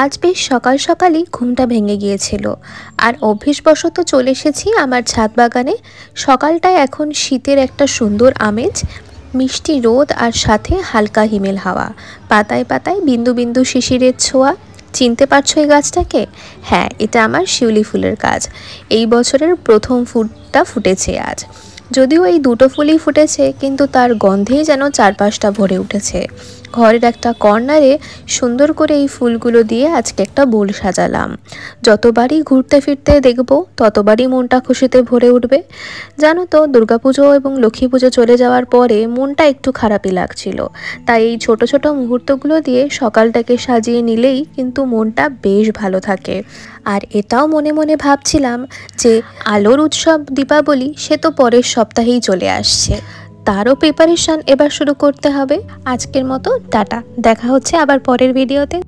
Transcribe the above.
আজ বেশ সকাল সকালই ঘুমটা ভেঙে গিয়েছিল, আর অভ্যেসবশত চলে এসেছি আমার ছাদ বাগানে। সকালটায় এখন শীতের একটা সুন্দর আমেজ, মিষ্টি রোদ আর সাথে হালকা হিমেল হাওয়া, পাতায় পাতায় বিন্দু বিন্দু শিশিরের ছোঁয়া। চিনতে পারছো এই গাছটাকে? হ্যাঁ, এটা আমার শিউলি ফুলের গাছ। এই বছরের প্রথম ফুলটা ফুটেছে আজ। যদিও এই দুটো ফুলই ফুটেছে, কিন্তু তার গন্ধেই যেন চারপাশটা ভরে উঠেছে। ঘরের একটা কর্নারে সুন্দর করে এই ফুলগুলো দিয়ে আজকে একটা বোল সাজালাম। যতবারই ঘুরতে ফিরতে দেখব, ততবারই মনটা খুশিতে ভরে উঠবে। জানো তো, দুর্গাপুজো এবং লক্ষ্মী পুজো চলে যাওয়ার পরে মনটা একটু খারাপই লাগছিল। তাই এই ছোট ছোট মুহূর্তগুলো দিয়ে সকালটাকে সাজিয়ে নিলেই কিন্তু মনটা বেশ ভালো থাকে। আর এটাও মনে মনে ভাবছিলাম যে আলোর উৎসব দীপাবলি সে তো পরের সপ্তাহেই চলে আসছে, তারও প্রিপারেশন এবার শুরু করতে হবে। আজকের মতো টাটা, দেখা হচ্ছে আবার পরের ভিডিওতে।